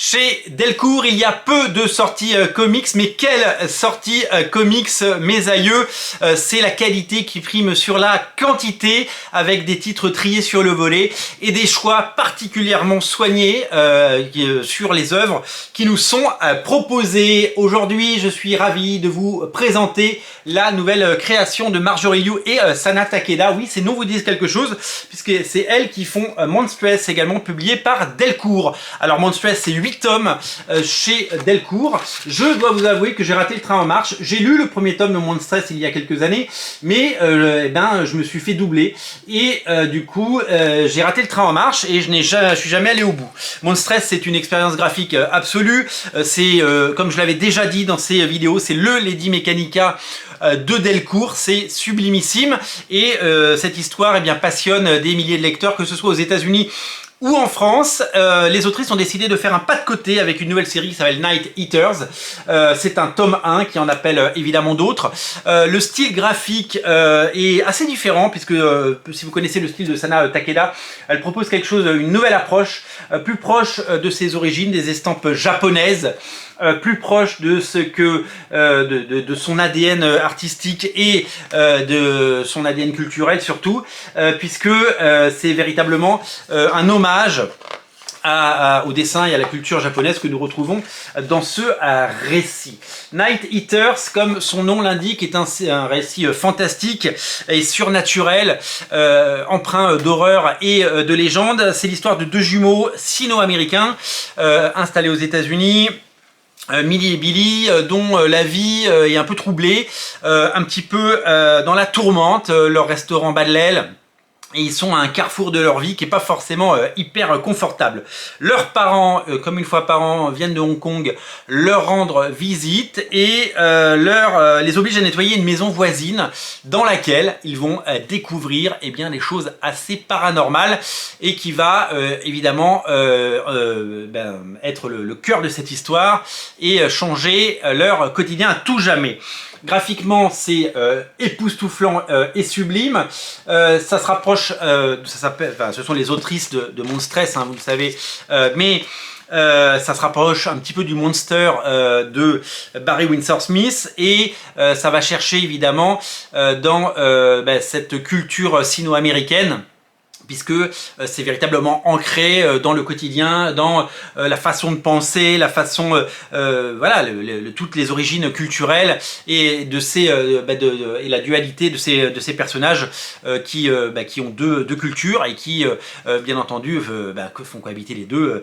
Chez Delcourt, il y a peu de sorties comics, mais quelle sortie comics, mes aïeux, c'est la qualité qui prime sur la quantité, avec des titres triés sur le volet et des choix particulièrement soignés sur les œuvres qui nous sont proposées. Aujourd'hui, je suis ravi de vous présenter la nouvelle création de Marjorie Liu et Sana Takeda. Oui, ces noms vous disent quelque chose, puisque c'est elles qui font Monstress, également publié par Delcourt. Alors Monstress, c'est 8 tomes chez Delcourt. Je dois vous avouer que j'ai raté le train en marche. J'ai lu le premier tome de Monstress il y a quelques années, mais je me suis fait doubler et du coup j'ai raté le train en marche et je suis jamais allé au bout. Monstress, c'est une expérience graphique absolue. C'est comme je l'avais déjà dit dans ces vidéos, c'est le Lady Mechanika de Delcourt, c'est sublimissime et cette histoire passionne des milliers de lecteurs, que ce soit aux États-Unis ou en France. Les autrices ont décidé de faire un pas de côté avec une nouvelle série qui s'appelle Night Eaters. C'est un tome 1 qui en appelle évidemment d'autres. Le style graphique est assez différent, puisque si vous connaissez le style de Sana Takeda, elle propose quelque chose, une nouvelle approche, plus proche de ses origines, des estampes japonaises, plus proche de ce que de son ADN artistique et de son ADN culturel surtout, puisque c'est véritablement un hommage au dessin et à la culture japonaise que nous retrouvons dans ce récit. Night Eaters, comme son nom l'indique, est un récit fantastique et surnaturel, empreint d'horreur et de légende. C'est l'histoire de deux jumeaux sino-américains installés aux États-Unis, Millie et Billy, dont la vie est un peu troublée, un petit peu dans la tourmente. Leur restaurant bat de l'aile et ils sont à un carrefour de leur vie qui n'est pas forcément hyper confortable. Leurs parents, comme une fois par an, viennent de Hong Kong leur rendre visite et les obligent à nettoyer une maison voisine dans laquelle ils vont découvrir des choses assez paranormales et qui va évidemment être le cœur de cette histoire et changer leur quotidien à tout jamais. Graphiquement, c'est époustouflant et sublime. Ça se rapproche, ce sont les autrices de Monstress, vous le savez, mais ça se rapproche un petit peu du Monster de Barry Windsor Smith et ça va chercher évidemment dans cette culture sino-américaine, puisque c'est véritablement ancré dans le quotidien, dans la façon de penser, la façon, toutes les origines culturelles et et la dualité de ces personnages qui ont deux cultures et qui, bien entendu, font cohabiter les deux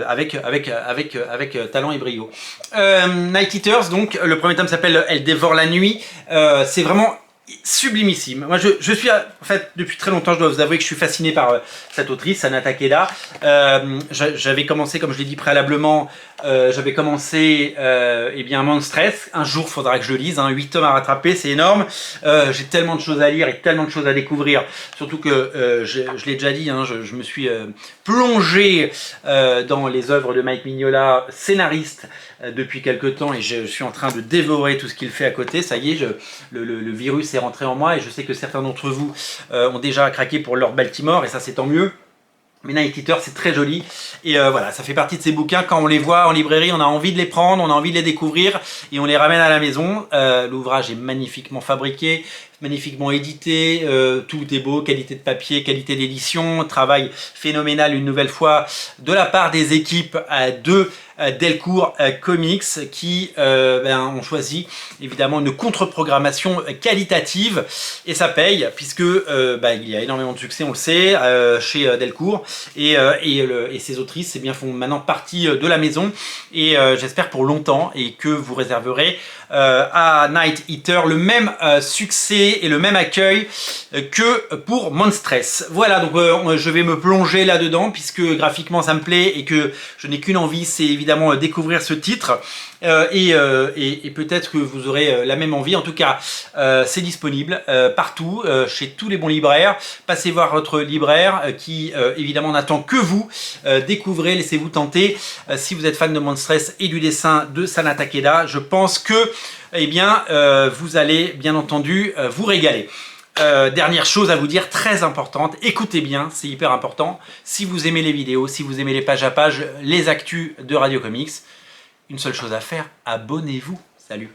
avec talent et brio. Night Eaters, donc, le premier tome s'appelle Elle dévore la nuit. C'est vraiment sublimissime. Moi, je suis, en fait, depuis très longtemps, je dois vous avouer que je suis fasciné par cette autrice, Sana Takeda. J'avais commencé, comme je l'ai dit préalablement, j'avais commencé Monstress. Un jour, il faudra que je lise, 8 tomes à rattraper, c'est énorme. J'ai tellement de choses à lire et tellement de choses à découvrir, surtout que, je l'ai déjà dit, je me suis plongé dans les œuvres de Mike Mignola, scénariste, depuis quelques temps, et je suis en train de dévorer tout ce qu'il fait à côté. Ça y est, le virus est rentré en moi et je sais que certains d'entre vous ont déjà craqué pour Lord Baltimore et ça c'est tant mieux. Mais Night Eater, c'est très joli et voilà, ça fait partie de ces bouquins, quand on les voit en librairie, on a envie de les prendre, on a envie de les découvrir et on les ramène à la maison. L'ouvrage est magnifiquement fabriqué, magnifiquement édité, tout est beau, qualité de papier, qualité d'édition, travail phénoménal une nouvelle fois de la part des équipes de Delcourt Comics qui ont choisi évidemment une contre-programmation qualitative et ça paye puisque il y a énormément de succès, on le sait, chez Delcourt et ces autrices font maintenant partie de la maison et j'espère pour longtemps et que vous réserverez à Night Eater le même succès et le même accueil que pour Monstress. Voilà, donc je vais me plonger là-dedans puisque graphiquement ça me plaît et que je n'ai qu'une envie, c'est évidemment découvrir ce titre et peut-être que vous aurez la même envie. En tout cas, c'est disponible partout, chez tous les bons libraires. Passez voir votre libraire qui évidemment n'attend que vous. Découvrez, laissez-vous tenter. Si vous êtes fan de Monstress et du dessin de Sana Takeda, je pense que vous allez bien entendu vous régaler. Dernière chose à vous dire, très importante, écoutez bien, c'est hyper important. Si vous aimez les vidéos, si vous aimez les pages à pages, les actus de Radio Comics, une seule chose à faire, abonnez-vous. Salut!